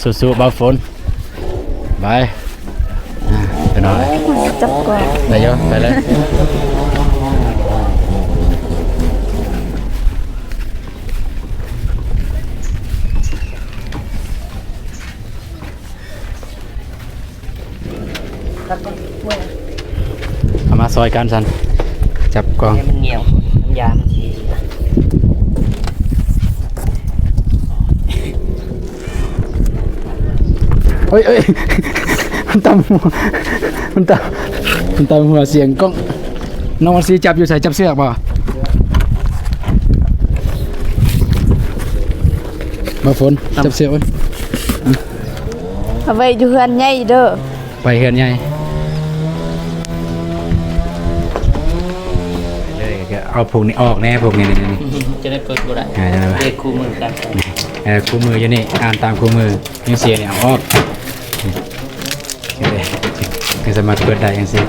สู้ๆบ่าวฝนไปไปหน่อยจับก่อนไปเยอะไปเลยเอามาซอยกันสันจับกล่องมันเหนียวน้ำยามันสีเอ้ยมันตำหัวมันตำหัวเสียงกล้องน้องวันซีจับอยู่ใส่จับเสือกป่ะมาฝนจับเสือกมันเอาไว้อยู่เฮือนใหญ่เด้อไปเฮือนใหญ่เลยเอาพวกนี้ออกแน่พวกนี้นี่จะได้เปิดบ่ได้เด็กคู่มือกันคู่มืออยู่นี่อ่านตามคู่มือยังเสียเนี่ยเอาออกก็สามารถเปิดได้ยังสิ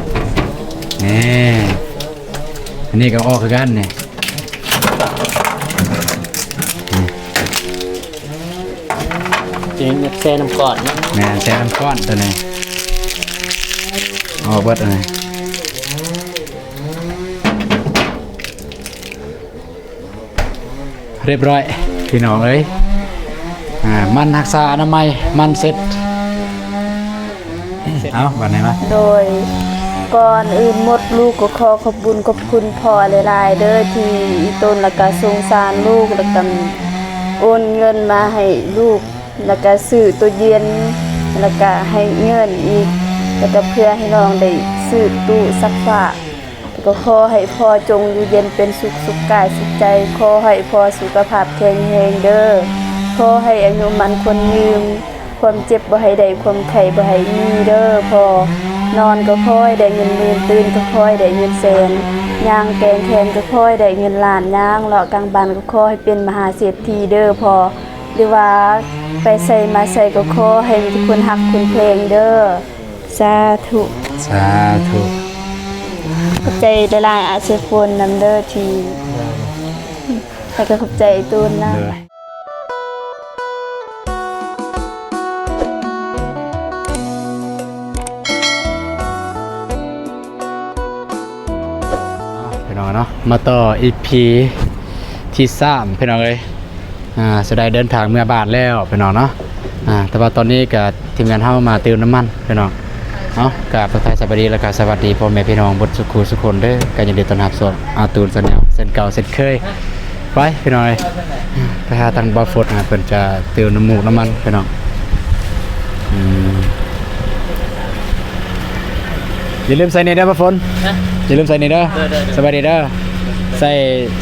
นี่อันนี้ก็ออกคือกันเนี่ยจะมีแช่น้ำก้อนนะแม่แช่น้ำก้อนตัวนี้ออกเบิดอะไรเรียบร้อยพี่น้องเอ้ยมันรักษาอนามัยมันเสร็จเอาวันไหนมาโดยก่อนอื่นหมดลูกก็ขอขอบคุณพ่อหลายๆเด้อที่ต้นแล้วก็สงสารลูกแล้วก็โอนเงินมาให้ลูกแล้วก็ซื้อตู้เย็นแล้วก็ให้เงินอีกแล้วก็เพื่อให้น้องได้ซื้อตู้ซักผ้าก็ขอให้พ่อจงอยู่เย็นเป็นสุขกายสุขใจขอให้พ่อสุขภาพแข็งแรงเด้อขอให้อายุมันคนยืมความเจ็บบ่ให้ได้ความไข้บ่ให้มีเด้อพ่อนอนก็ค่อยได้เงินหมื่นตื่นก็ค่อยได้เงินแสนย่างแกงแขนก็ค่อยได้เงินล้านย่างเลาะกลางบ้านก็ค่อยเป็นมหาเศรษฐีเด้อพ่อหรือว่าไปใส่มาใส่ก็ขอให้มีทุกคนฮักคุณเพลงเด้อสาธุสาธุขอบใจหลายๆอาเซฟนนำเด้อทีแล้วก็ขอบใจตูนนะพี่น้องเนาะมาต่อ EP ที่3พี่น้องเอ้ยจะได้เดินทางเมื่อบาทแล้วพี่น้องเนาะแต่ว่าตอนนี้กับทีมงานเฮามาเติมน้ำมันพี่น้องเนาะกับทักทายสวัสดีและก็สวัสดีพ่อแม่พี่น้องบนสุขุสุคนเด้อกันยินดีต้อนรับสู่อาตูนเส้นแนวเส้นเก่าเส้นเคยไปพี่น้องไปหาทางบ่อฟดเพิ่นจะเติมน้ำมูกน้ำมันพี่น้องอย่าลืมใส่นี่เด้อบ่อฝนอย่าลืมใส่นี่เด้อสวัสดีเด้อใส่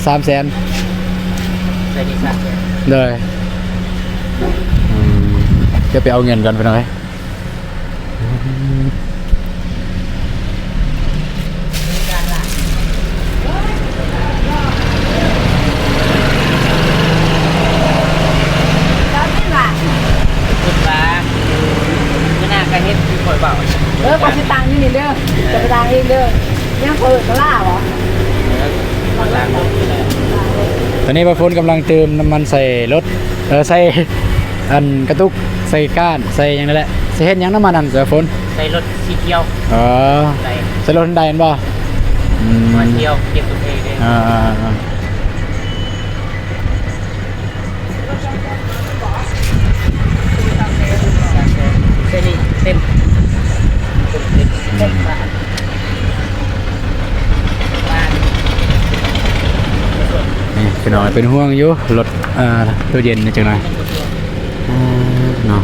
300,000ใส่ดีสักเลยจะไปเอาเงินกันไปหน่อยขอชิตังนี่นี่เด้อจะไปตังเองเด้อยังเปิดกระล่าเหรอตอนนี้บ่อฝนกำลังเติมน้ำมันใส่รถใส่อันกระตุกใส่ก้านใส่อย่างนั้นแหละใส่เห็นยังน้ำมันนั่นบ่อฝนใส่รถสีเขียวใส่รถทันใดเห็นบ่มาเที่ยวเก็บตัวเองเลยเส้นนี้เต็มนี่พี่น้อยเป็นห่วงอยู่รถตู้เย็นนี่จังหน่อยเนาะ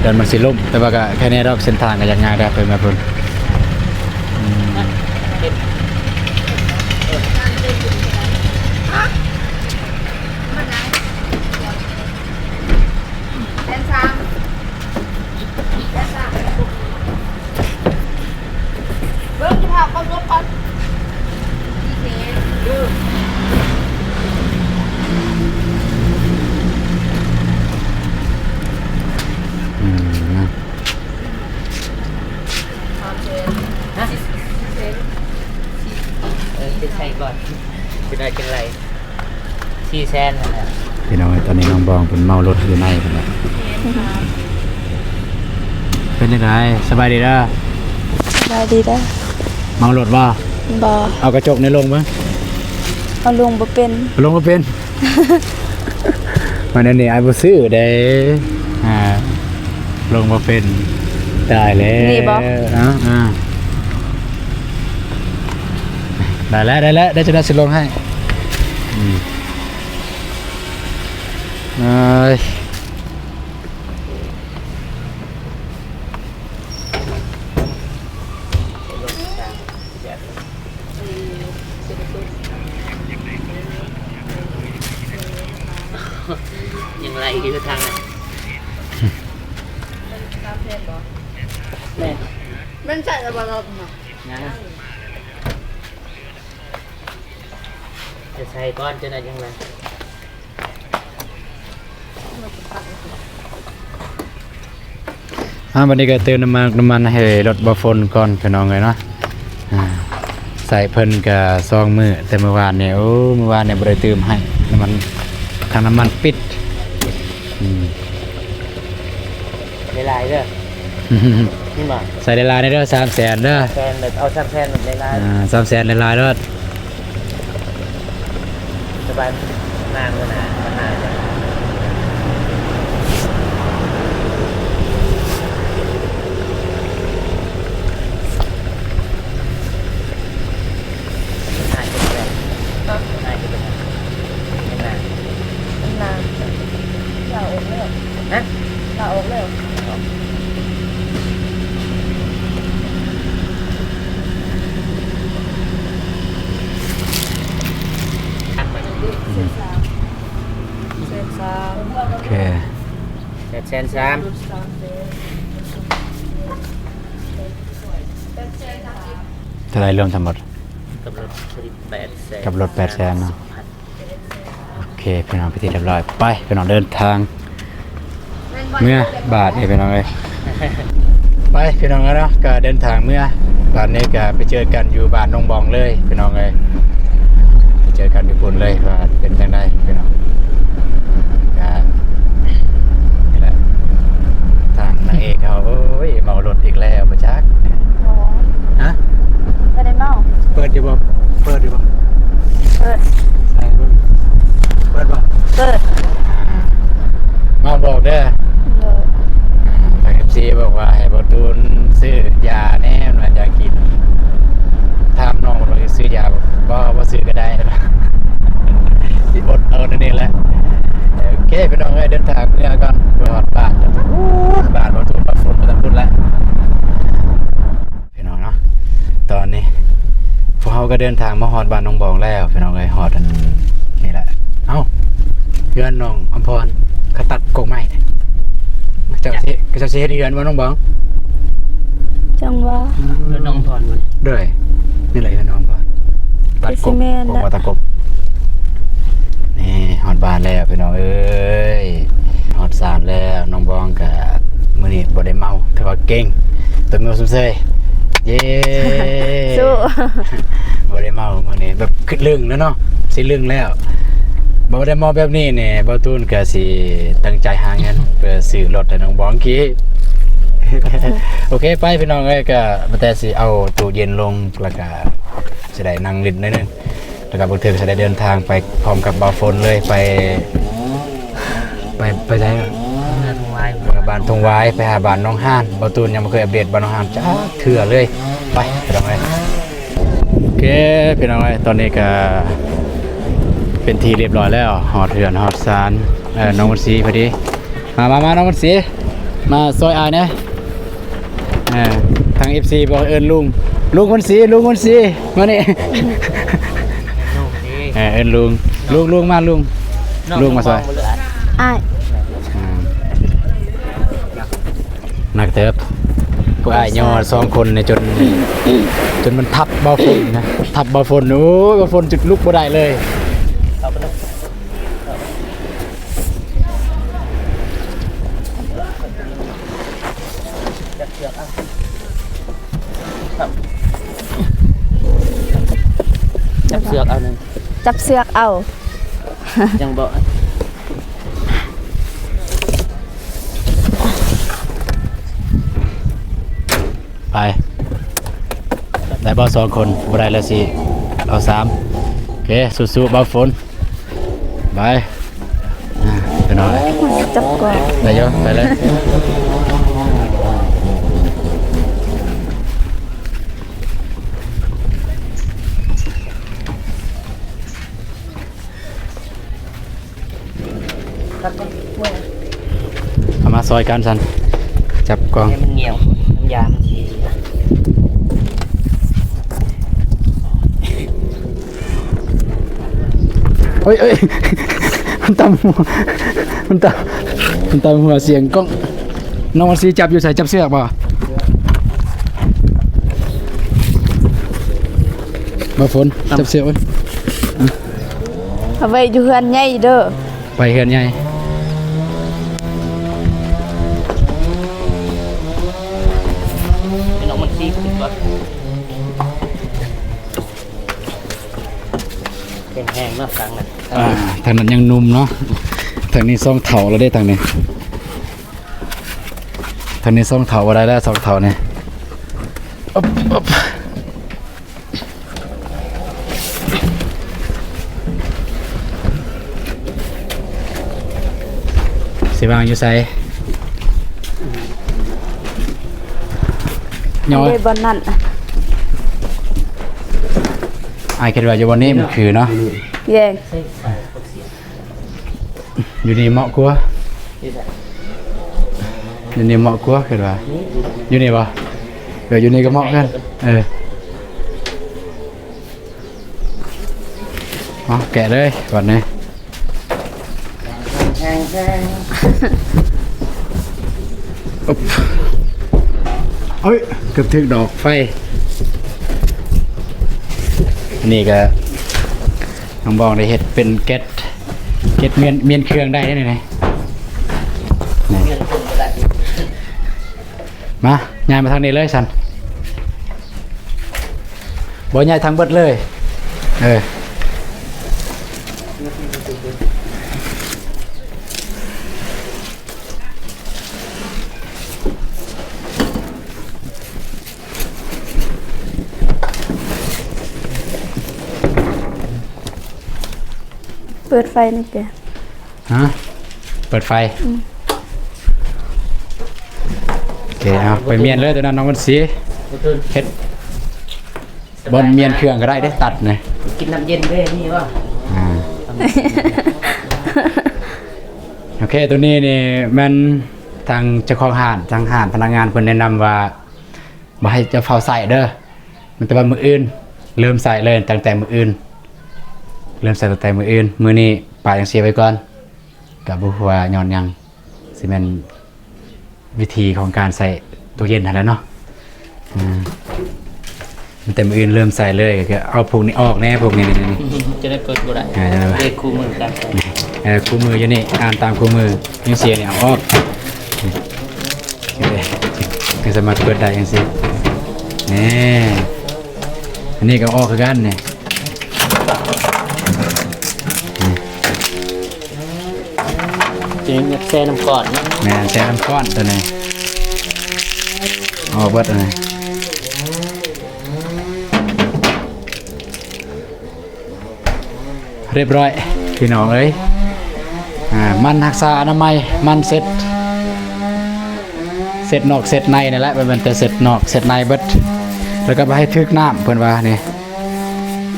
เดินมันสิล่มแต่ว่าก็แค่นี้เราเส้นทางก็ยังง่ายได้ไปมาพุ่นใส่ก่อนจะได้จังไร400,000นั่นแหละ พี่น้องตอนนี้น้องบองเป็นเมารถอยู่ในเป็นไงเป็นยังไงสบายดีด้า ได้ดีได้ เมารถว่า บ่ เอากระจกในลงมั้ย เอาลงบ่เป็น ลงมาเป็น มันอันนี้ไอ้บ่ซื้อได้ลงมาเป็นตายแล้วได้แล้วได้จะได้สิลงให้ยังไรคือทางไหนแม่ มันใส่ระบบเนาะ นะจะใช้ก้อนจะได้ยังไง วันนี้ก็เติมน้ำมันให้รถบาฟนก่อนพี่น้องเลยเนาะใส่เพิ่นกับซองมือแต่เมื่อวานเนี่ยเมื่อวานเนี่ยบ่ได้เติมให้น้ำมันทางน้ำมันปิด ในลายเด้อนี่มา ใส่ในลายในเด้อ300,000เด้อ แฟนเอาแฟนในลาย 300,000ในลายเด้อ สบายนานเลยนะนานเลยนานจะเป็นนานจะเป็นไม่นาน นานเราออกแล้ว ฮะ เราออกแล้ว ทำมา โอเค 800,003 เท่าไรรวมทั้งหมด กับรถ800,000 เนาะโอเคพี่น้องไปที่เรียบร้อยไปพี่น้องเดินทางเมื่อบาทนี่พี่น้องเลยไปพี่น้องเนาะก็เดินทางเมื่อบาทนี้ก็ไปเจอกันอยู่บ้านน้องบองเลยพี่น้องเลยไปเจอกันที่ปุ่นเลยว่าเป็นจังไดพี่น้องก็นี่แหละทางนางเอกเขาโอ้ยเมารถอีกแล้วประจักษ์ฮะ ไม่ได้เมา เปิดอยู่บ่เปิดอยู่บ่ เปิด ใส่เบิ่งเปิดบ่ เปิด มาบอกเด้อทาง FC บอกว่าให้บ่ตูนซื้อยาแน่ว่าอยากกินถามน้องว่าสิซื้อยาบ่ซื้อก็ได้นะสิอดเอานั่นเองแหละโอเคพี่น้องเอ้ยเดินทางเมื่อก่อนไปฮอดบ้านบ้านบ่ตูนบ่ฝนบ่ต้องพูดแล้วพี่น้องเนาะตอนนี้พวกเขาก็เดินทางมาฮอดบ้านน้องบองแล้วพี่น้องเอ้ยฮอดอันนี่แหละเอ้าเพื่อนน้องอำพรเขาตัดกกไม้เจ้าสิเฮ็ดเรือนว่าน้องบอง จังว่า รถน้องพรมัน เด้อนี่แหละเรือนน้องบองตัดกกมาตัดกกนี่ฮอดบ้านแล้วพี่น้องเอ้ยฮอดศาลแล้วน้องบองก็มื้อนี้บ่ได้เมาถือว่าเก่งตัวมือซุ่มเซยเย้ สู้ บ่ได้เมามื้อนี้แบบคิดลึงแล้วเนาะสิลึงแล้วบ่ได้เมาแบบนี้เนี่ยบ่ตูนก็สิตั้งใจหาเงินเพื่อซื้อรถให้น้องบองกี้ โอเคไปพี่น้องเอ้ยก็บ่แต่สิเอาตู้เย็นลงแล้วก็สิได้นั่งเล่นหน่อยนึงแล้วก็บ่ถึงสิได้เดินทางไปพร้อมกับบ่าวฝนเลยไปไส งานวาย บ้านทงไว้ไปหาบ้านน้องห่านบ่ตูนยังบ่เคยอัปเดตบ้านน้องห่านจ้าเถื่อเลยไปพี่น้องเอ้ยโอเคพี่น้องเอ้ยตอนนี้ก็เป็นทีเรียบร้อยแล้วหอดเถื่อนหอดซานน้องมันสีพอดีมาน้องมันสีมาซอยอายนะทาง FC บอกเอิ้นลุงมันสีมานี่ ลูกนี่ เอิ้นลุงมาลุงมาซอย อ้าย หนักเติบพวกอ้ายย่อ2คนเนี่ยจนมันทับเบาฝนนะทับเบาฝนโอ้ยเบาฝนจุดลุกบ่ได้เลย เอาไปเลยจับเสือกเอาจับเสือกเอาหนึ่ง จับเสือกเอา ยังบอก ไปได้บ่2คนบ่ได้แล้วสิเอา3โอเคสู้ๆบ่ฝนไปไปหน่อย จับก่อน ไปเยอะไปเลยเอามาซอยกันสันจับกล่อง ให้มันเหนียวน้ำยามันสี เอ้ย มันตำหัวมันตำหัวเสียงกล้องน้องวันซีจับอยู่ใส่จับเสือกป่ะมาฝนจับเสือกไว้ เอาไว้อยู่เฮือนใหญ่เด้อ ไปเฮือนใหญ่ ให้น้องมันซีขึ้นก่อนแห้งๆเนาะสั่งน่ะ ทางนั้นยังนุ่มเนาะทางนี้ซ่องเถาเราได้ทางนี้ทางนี้ซ่องเถาอะไรได้ซ่องเถาเนี่ยอ๊บสิบางอยู่ใส่ย้อย ไว้บ่นั่น ไอ้คิดว่าอยู่บนนี้มันคือเนาะ แยง อยู่นี่เหมาะกว่าอยู่นี่เหมาะกว่าคิดว่าอยู่นี่ป่ะเดี๋ยวอยู่นี่ก็เหมาะกันเอาแกะเลยก่อนนี้ แห้ง อุ๊บเอ้ยเกือบถึงดอกไฟนี่ก็น้องบองได้เห็ดเป็นเก็ดเมียนเครื่องได้ได้ไหม ๆเงินคนก็ได้ มาย้ายมาทางนี้เลยสันบ่ย้ายทางเบิดเลยเปิดไฟนี่แก ฮะเปิดไฟโอเคเอาไปเมียนเลยตัวนั้นน้องมันสีเฮ็ดบนเมียนเครื่องก็ได้ได้ตัดเลย กินน้ำเย็นด้วยนี่ว่า โอเคตัวนี้นี่มันทางเจ้าของห้านทางห้านพนักงานเพิ่นแนะนำว่าบ่ให้เจะเฝ้าใส่เด้อมันแต่ว่ามื้ออื่นเริ่มใส่เลยตั้งแต่มื้ออื่นเริ่มใส่ตั้งแต่มื้ออื่นมื้อนี้ปาจังซี่ไว้ก่อนก็บ่ฮู้ว่าย้อนหยังสิแม่นวิธีของการใส่ตู้เย็นนั่นแหละเนาะมันแต่มื้ออื่นเริ่มใส่เลยก็เอาพวกนี้ออกแน่พวกนี้นี่ จะได้เปิดบ่ได้ จะได้ เด็กคู่มือกัน คู่มืออยู่นี่อ่านตามคู่มือยังเสียเนี่ยเอาออกก็สามารถเปิดได้ยังสินี่อันนี้ก็ออกคือกันเนี่ย จะมีแช่น้ำก่อนนะ แม่แช่น้ำก้อนตัวนี้ออกเบิดตัวนี้เรียบร้อยพี่น้องเอ้ยมันรักษาอนามัยมันเสร็จนอกเสร็จในนี่แหละมันจะเสร็จนอกเสร็จในเบิดแล้วก็มาให้ทึกน้ำเพิ่นว่านี่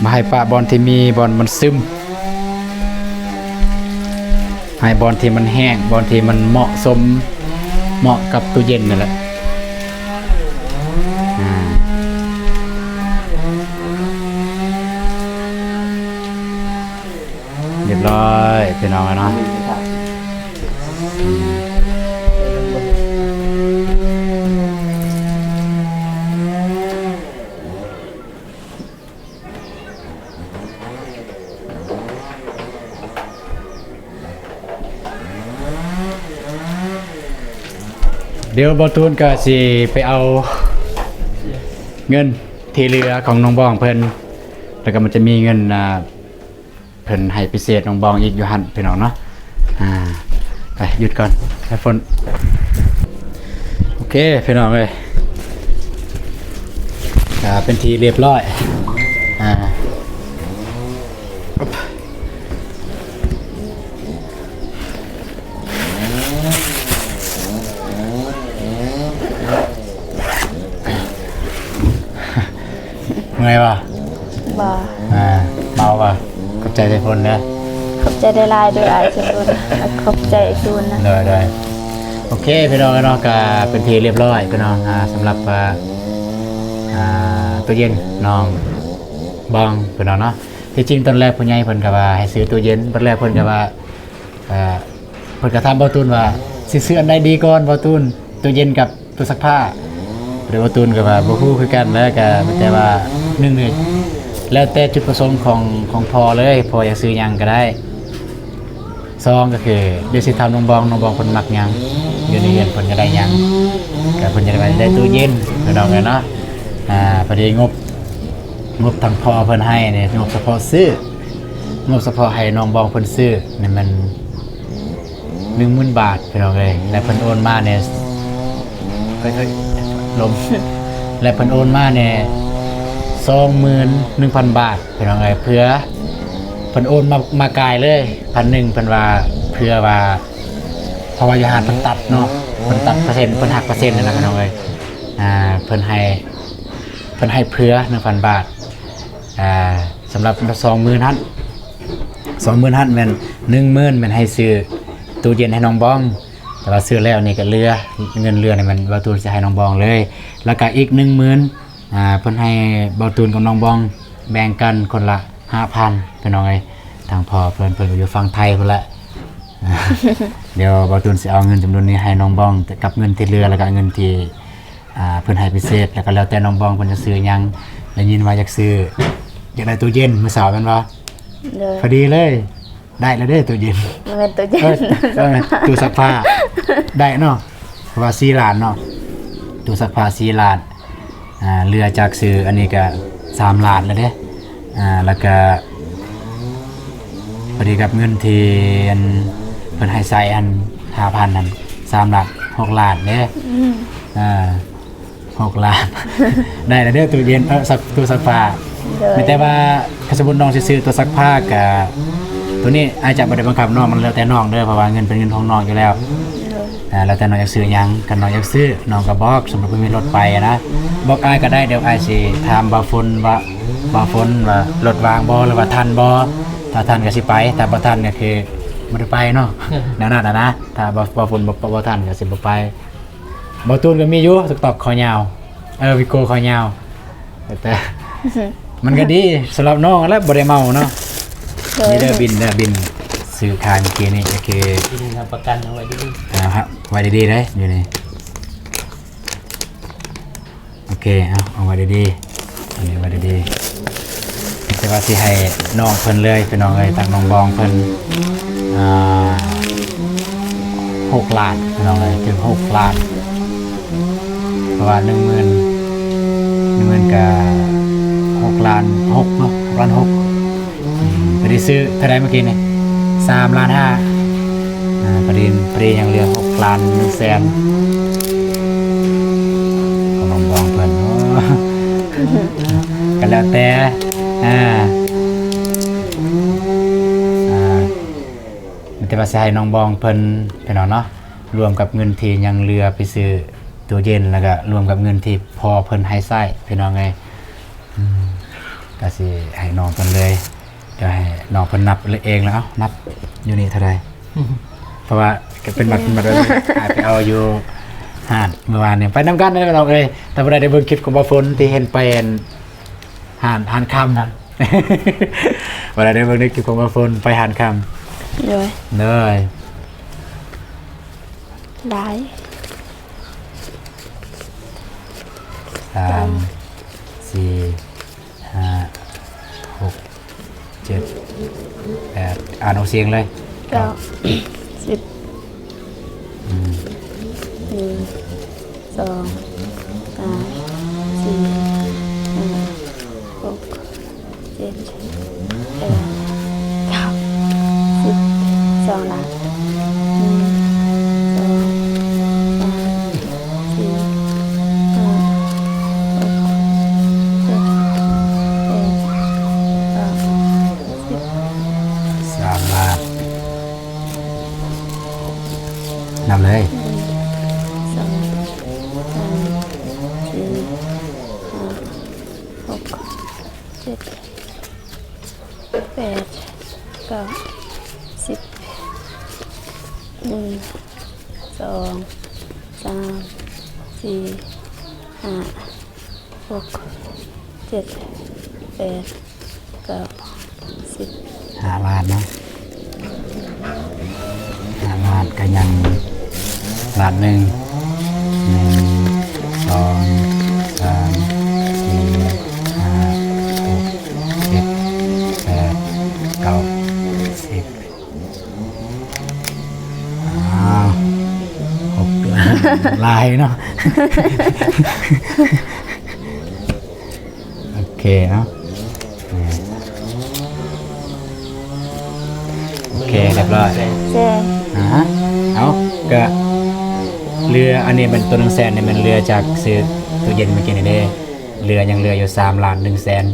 มาให้ปะบอลที่มีบอลมันซึมให้บอลที่มันแห้งบอลที่มันเหมาะสมเหมาะกับตู้เย็นนั่นแหละเรียบร้อยพี่น้องเนาะเดี๋ยวบอตูนก็สิไปเอาเงินที่เหลือของน้องบองเพิ่นแล้วก็มันจะมีเงินเพิ่นให้พิเศษน้องบองอีกอยู่หั่นพี่น้องเนาะไปหยุดก่อนให้ฝนโอเคพี่น้องเอ้ย เป็นทีเรียบร้อยเมื่อยป่ะ บ่ เมาป่ะขอบใจใจพลนะ ขอบใจได้ลายด้วยอ้ายเจ้าตุนขอบใจอีกตุนนะ ได้โอเคพี่น้องเนาะก็เป็นทีเรียบร้อยพี่น้องสำหรับตู้เย็นน้องบองพี่น้องเนาะที่จริงตอนแรกพ่อใหญ่เพิ่นก็ว่าให้ซื้อตู้เย็นตอนแรกเพิ่นก็ว่าเพิ่นก็ถามบ่าวตูนว่าสิซื้ออันใดดีก่อนบ่าวตูนตู้เย็นกับตู้ซักผ้าหรือบ่าวตูนก็ว่าบ่ฮู้คือกันแล้วก็แต่ว่า1นี่แล้วแต่จุดประสงค์ของพ่อเลยพ่ออยากซื้อหยังก็ได้2ก็คือเดี๋ยวสิถามน้องบองเพิ่นมักหยังอยู่ในเรือนเพิ่นก็ได้หยังก็เพิ่นจะได้ตู้เย็นพี่น้องเนาะพอดีงบทางพ่อเพิ่นให้เนี่ยงบเฉพาะซื้องบเฉพาะให้น้องบองเพิ่นซื้อนี่มัน 10,000 บาทพี่น้องเอ้ยและเพิ่นโอนมาเนี่ยเฮ้ยลม และเพิ่นโอนมาเนี่ย 21,000 บาทพี่น้องเอ้ยเพื่อเพิ่นโอนมากายเลย 1,000เพิ่นว่าเพื่อว่าเพราะว่าอย่าหาเพิ่นตัดเนาะเพิ่นตัดเปอร์เซ็นต์เพิ่นหักเปอร์เซ็นต์นั่นน่ะพี่น้องเอ้ยเพิ่นให้เพื่อ 1,000 บาทสำหรับ20,000 20,000แม่น 10,000แม่นให้ซื้อตู้เย็นให้น้องบองแต่ว่าซื้อแล้วนี่ก็เรือเงินเรือนี่มันบ่าวตูนสิให้น้องบองเลยแล้วก็อีก 10,000เพิ่นให้บ่าวตูนกับน้องบองแบ่งกันคนละ 5,000พี่น้องเอ้ยทางพ่อเพิ่นก็อยู่ฝั่งไทยพุ่นละ เดี๋ยวบ่าวตูนสิเอาเงินจำนวนนี้ให้น้องบองแต่กับเงินที่เรือแล้วก็เงินที่เพิ่นให้พิเศษแล้วก็แล้วแต่น้องบองเพิ่นจะซื้อหยังได้ยินว่าอยากได้ตู้เย็นมื้อเช้าแม่นบ่ เลย พอดีเลยได้แล้วเด้อตู้เย็น มันเป็นตัวเย็น ตู้ซักผ้าได้เนาะเพราะว่า4ล้านเนาะตู้ซักผ้า4ล้านเรือจากซื้ออันนี้ก็3ล้านแล้วเด้แล้วก็พอดีกับเงินที่เพิ่นให้ใส่อัน 5,000 นั่น3ล้าน6ล้านเด้6ล้าน ได้แล้วเด้อตู้เย็นตู้ซักผ้า เลย แต่ว่าถ้าสมมุติน้องสิซื้อตัวซักผ้ากับตัวนี้อาจจะบ่ได้บังคับน้องมันแล้วแต่น้องเด้อเพราะว่าเงินเป็นเงินของน้องอยู่แล้วแล้วแต่น้องอยากซื้อหยังกันน้องอยากซื้อน้องก็บอกสมมุติว่ามีรถไปนะบอกอ้ายก็ได้เดี๋ยวอ้ายสิถามบ่าวฝนว่ารถวางบ่หรือว่าทันบ่ถ้าทันก็สิไปถ้าบ่ทันก็คือบ่ได้ไปเนาะ แนวนั้นนะถ้าบ่าวฝนบ่ทันก็สิบ่ไปบ่ตูนก็มีอยู่สต็อกคอยาววิโก้คอยาวแต่ มันก็ดีสำหรับน้องแล้วบ่ได้เมาเนาะ นี่เด้อบินซื้อขายเมื่อกี้นี่ก็คือ กินทำประกันเอาไว้ดี ครับไว้ดีๆเลยอยู่นี่โอเคเอาไว้ดีๆอันนี้ไว้ดีๆแต่ว่าสิให้น้องเพิ่นเลยพี่น้องเอ้ยทางน้องบองเพิ่น6 ล้านพี่น้องเอ้ยถึง6 ล้านเพราะว่า10,000กับ6 ล้าน6เนาะ6 ล้าน 6พอดีซื้อเท่าไรเมื่อกี้นี่3 ล้าน 5พอดียังเหลือ6 ล้าน 1 แสนก็ลองบองเพิ่นกันแล้วแต่มันจะมาใช้น้องบองเพิ่นพี่น้องเนาะรวมกับเงินที่ยังเหลือไปซื้อตู้เย็นแล้วก็รวมกับเงินที่พอเพิ่นให้ใช้พี่น้องไงก็สิให้น้องเพิ่นเลยเดี๋ยวให้น้องเพิ่นนับเองแล้วนับอยู่นี่เท่าไหร่เพราะว่าเป็นบัตรอาจไปเอาอยู่ห้านเมื่อวานเนี่ยไปนำกันได้เราเลยแต่บ่ได้เบิ่งคลิปของบ่ฝนที่เห็นไปห้านค่ำนั่น บ่ได้เบิ่งในคลิปของบ่ฝนไปห้านค่ำ เลย เลย ได้ 3 4 5 6 7 8อ่านเอาเสียงเลย 9 10 1 2 3 4 5 6 7 8 9 10 2 ล้าน 1 2 3 4 5 6 7 8 9 10 นำเลย 2 3 4 5 6 7 8 9 10 1 2 3 4 5 6 7 8 9 10 5 ล้านเนาะ5 ล้านก็ยังล้านหนึ่ง1 2 3 4 5 6 7 8 9 106 ลายเนาะ โอเคเนาะโอเคเรียบร้อย แซ่ เอาก็เรืออันนี้เป็นตัว100,000เนี่ยมันเรือจากซื้อตู้เย็นเมื่อกี้นี่เด้เรือยังเรืออยู่3 ล้าน1 แสน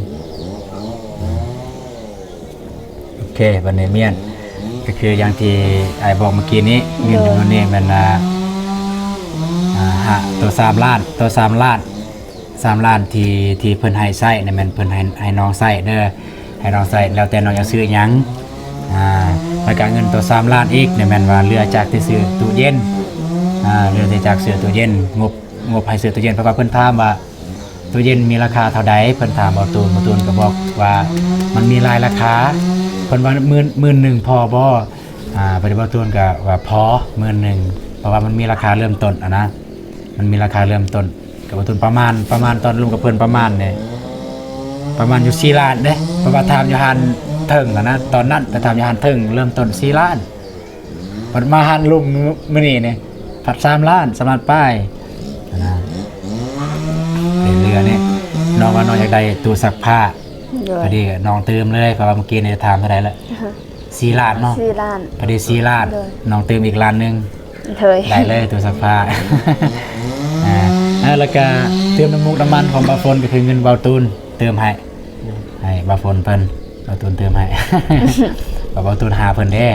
โอเคบันนี้เมียนก็คืออย่างที่ไอ้บอกเมื่อกี้นี้เงินจำนวนนี้มันตัว3 ล้านตัว3 ล้าน3 ล้านที่เพิ่นให้ใช้เนี่ยมันเพิ่นให้น้องใช้เด้อให้น้องใช้แล้วแต่น้องจะซื้อหยังแล้วก็เงินตัว3 ล้านอีกเนี่ยแม่นว่าเรือจากที่ซื้อตู้เย็นเรือที่จากซื้อตู้เย็นงบให้ซื้อตู้เย็นเพราะว่าเพิ่นถามว่าตู้เย็นมีราคาเท่าใดเพิ่นถามบ่ตูนก็บอกว่ามันมีหลายราคาเพิ่นว่า11,000พอบ่ปฏิบัติตูนก็ว่าพอ11,000เพราะว่ามันมีราคาเริ่มต้นนะมันมีราคาเริ่มต้นกับบ่ตูนประมาณตอนรวมกับเพิ่นประมาณเนี่ยประมาณอยู่4 ล้านเด้เพราะว่าถามอยู่หันเทิงนะตอนนั้นไปทำยานเทิงเริ่มต้น4 ล้านมันมาหันลุมมื้อนี้เนี่ยผัด3 ล้าน3 ล้านป้ายนะเรือนี่น้องว่าน้องอยากได้ตู้ซักผ้าพอดีน้องเติมเลยเพราะว่าเมื่อกี้เนี่ยถามเท่าไหร่ละ4 ล้านเนาะ4 ล้านพอดี4 ล้านน้องเติมอีกล้านนึงได้เลยตู้ซักผ้าแล้วก็เติมน้ำมันของบาฟนก็คือเงินบาตูนเติมให้บาฟนเพิ่นบาตูนเติมให้ บาตูนหาเพิ่นเด้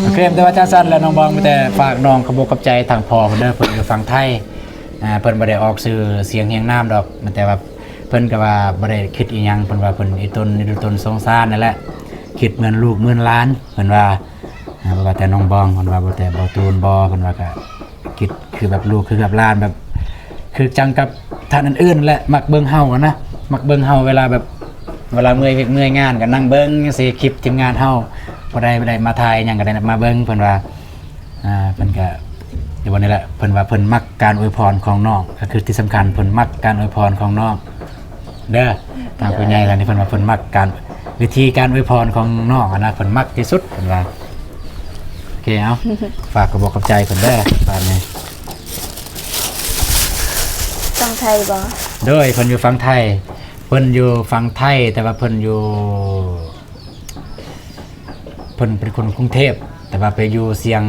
โอเคแต่ว่าจ้าสั้นแล้วน้องบองมีแต่ฝากน้องขบกับใจทางพ่อเพิ่นเด้อเพิ่นอยู่ฝั่งไทยเพิ่นบ่ได้ออกสื่อเสียงเฮียงน้ำดอกแต่ว่าเพิ่นก็ว่าบ่ได้คิดอีหยังเพิ่นว่าเพิ่นอีต้นสงสารนั่นแหละคิดเหมือนลูกเหมือนหลานเพิ่นว่าบ่ว่าแต่น้องบองเพิ่นว่าบ่แต่บาตูนบ่เพิ่นว่าก็คิดคือแบบลูกคือกับหลานแบบคือจังกับท่านอื่นๆแหละมักเบิ่งเฮานะมักเบิ่งเฮาเวลาเมื่อยงานก็นั่งเบิ่งจังซี่คลิปทีมงานเฮาบ่ได้มาถ่ายหยังก็ได้มาเบิ่งเพิ่นว่าเพิ่นก็อยู่บนนี้แหละเพิ่นว่าเพิ่นมักการอวยพรของน้องก็คือที่สำคัญเพิ่นมักการอวยพรของน้องเด้อทางผู้ใหญ่แล้วนี่เพิ่นว่าเพิ่นมักการวิธีการอวยพรของน้องนะเพิ่นมักที่สุดเพิ่นว่าโอเคเอาฝากกระบอกกับใจเพิ่นเด้อปานนี้ฟังไทยบ่โดยเพิ่นอยู่ฝั่งไทยเพิ่นอยู่ฝั่งไทยแต่ว่าเพิ่นอยู่เพิ่นเป็นคนกรุงเทพแต่ว่าไปอยู่เสียง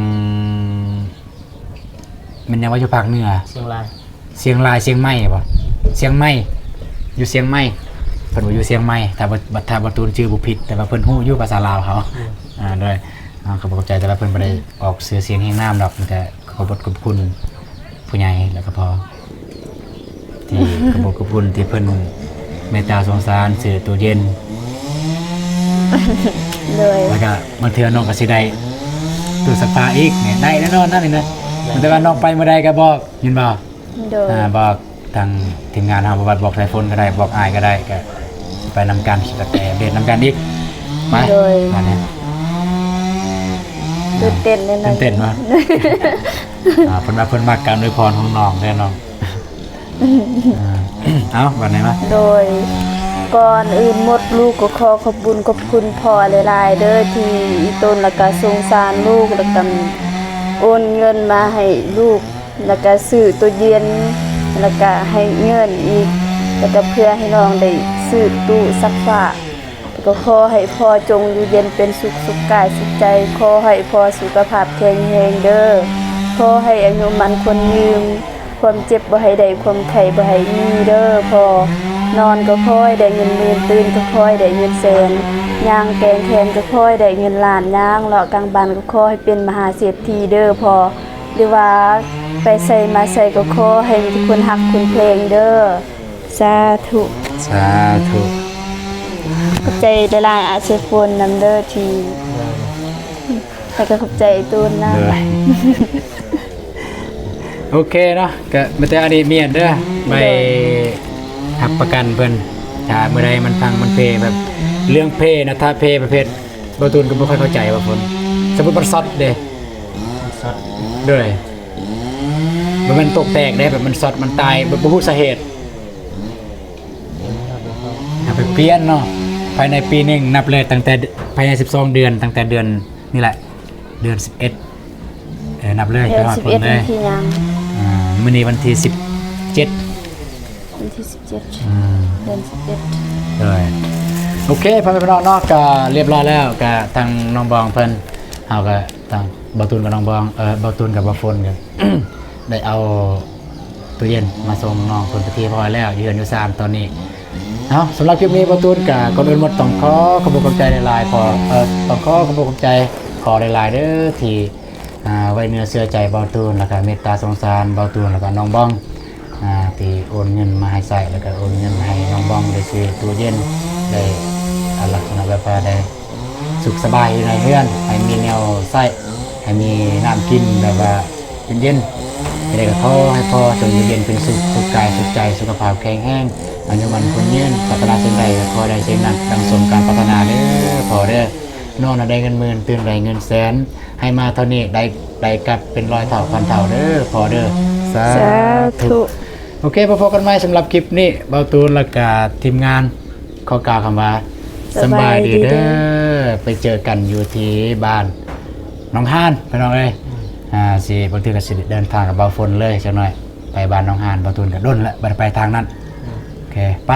มันยังว่าอยู่ภาคเหนือเชียงรายเชียงใหม่ป่ะเชียงใหม่อยู่เชียงใหม่เพิ่นว่าอยู่เชียงใหม่แต่บตูนชื่อบุผิดแต่ว่าเพิ่นฮู้อยู่ภาษาลาวเขาด้วยเขาบอกใจแต่ว่าเพิ่นบ่ได้ออกเสียงแห่งน้ำดอกแต่ขอบคุณผู้ใหญ่แล้วก็พอที่ขอบคุณที่เพิ่นเมตตาสงสารซื้อตู้เย็นเลยแล้วก็บางเทื่อน้องก็สิได้ตู้ซักผ้าอีกเนี่ยได้แน่นอนนั่นนี่นะแต่ว่าน้องไปเมื่อใดก็บอกยินบ่บอกทางทีมงานเฮาบอกไทยฟนก็ได้บอกอ้ายก็ได้ก็ไปนำกันแล้วแต่เดทนำกันอีกไปอันนี้ตื่นเต้นเลยนะตื่นเต้นมากเพิ่นว่าเพิ่นมักการอวยพรของน้องแน่น้องเอ้าวันไหนมาโดยก่อนอื่นหมดลูกก็ขอบคุณพ่อหลายๆเด้อที่อีต้นแล้วก็สงสารลูกแล้วก็โอนเงินมาให้ลูกแล้วก็ซื้อตู้เย็นแล้วก็ให้เงินอีกแล้วก็เพื่อให้น้องได้ซื้อตู้ซักผ้าก็ขอให้พ่อจงอยู่เย็นเป็นสุขกายสุขใจขอให้พ่อสุขภาพแข็งแรงเด้อขอให้อายุมันคนยืนความเจ็บบ่ให้ได้ความไข้บ่ให้มีเด้อพ่อ นอนก็ค่อยได้เงินหมื่นตื่นก็ค่อยได้เงินแสนย่างแกงแขนก็ค่อยได้เงินล้านย่างเลาะกลางบ้านก็ค่อยเป็นมหาเศรษฐีเด้อพอหรือว่าไปใส่มาใส่ก็ขอให้ทุกคนฮักคุณเพลงเด้อสาธุ สาธุ ขอบใจหลายๆอาเซฟนนำเด้อทีแต่ก็ขอบใจไอ้ตูนนะ เลยโอเคเนาะก็มาแต่อดีตเมียนเด้อไปหักประกันเพิ่นถ้าเมื่อใดมันพังมันเพแบบเรื่องเพนะถ้าเพประเภทบาตูนก็ไม่ค่อยเข้าใจว่าเพิ่นสมมุติมันซอดเด้ สด ด้วยมันตกแตกได้แบบมันซอดมันตายบ่ฮู้สาเหตุเอาไปเปลี่ยนเนาะภายในปีหนึงนับเลยตั้งแต่ภายใน12เดือนตั้งแต่เดือนนี่แหละเดือน11นับเลย เดื ไป อน ฮอด 11 เพิ่นเล วัน ย ที่ยัง มื้อนี้วันที่17 วันที่17 อืม เดือน11 เลยโอเคพ่อแม่พี่น้องเนาะก็เรียบร้อยแล้วก็ทางน้องบองเพิ่นเฮาก็ทางบ่าวตูนกับน้องบองบ่าวตูนกับบ่าวฝนกัน ได้เอาตู้เย็นมาส่งน้องเพิ่นไปที่พอแล้วยืนอยู่3ตอนนี้เอาสำหรับคลิปนี้บ่าวตูนก็ก่อนอื่นหมดต้องขอขอบคุณขอบใจหลายๆขอต้องขอขอบคุณขอบใจขอหลายๆเด้อที่ไว้เนื้อเชื่อใจบ่าวตูนแล้วก็เมตตาสงสารบ่าวตูนแล้วก็น้องบองที่โอนเงินมาให้ใส่แล้วก็โอนเงินให้น้องบองได้ซื้อตู้เย็นได้ลักษณะแบบว่าได้สุขสบายอยู่ในเรือนให้มีแนวใส่ให้มีน้ำกินแบบว่าเย็นๆให้ได้กับพ่อให้พ่อจนอยู่เย็นเป็นสุขกายสุขใจสุขภาพแข็งแรงอายุมันคนยืนพัฒนาสิ่งใดก็ขอได้สิ่งนั้นดังสมการพัฒนาเด้อพอเด้อนอนได้เงินหมื่นตื่นได้เงินแสนให้มาเท่านี้ได้กลับเป็นร้อยเท่าพันเท่าเด้อพอเด้อสา สาธุ โอเคพบกันใหม่สำหรับคลิปนี้เบาตูนและก็ทีมงานขอกล่าวคำว่าสำบายดีเด้อไปเจอกันอยู่ที่บ้านน้องฮานไปน้องเอ้ยสิบางทีก็สิเดินทางกับเบาฝนเลยจังหน่อยไปบ้านน้องฮานเบาตูนกับด้นละไปทางนั้นโอเคไป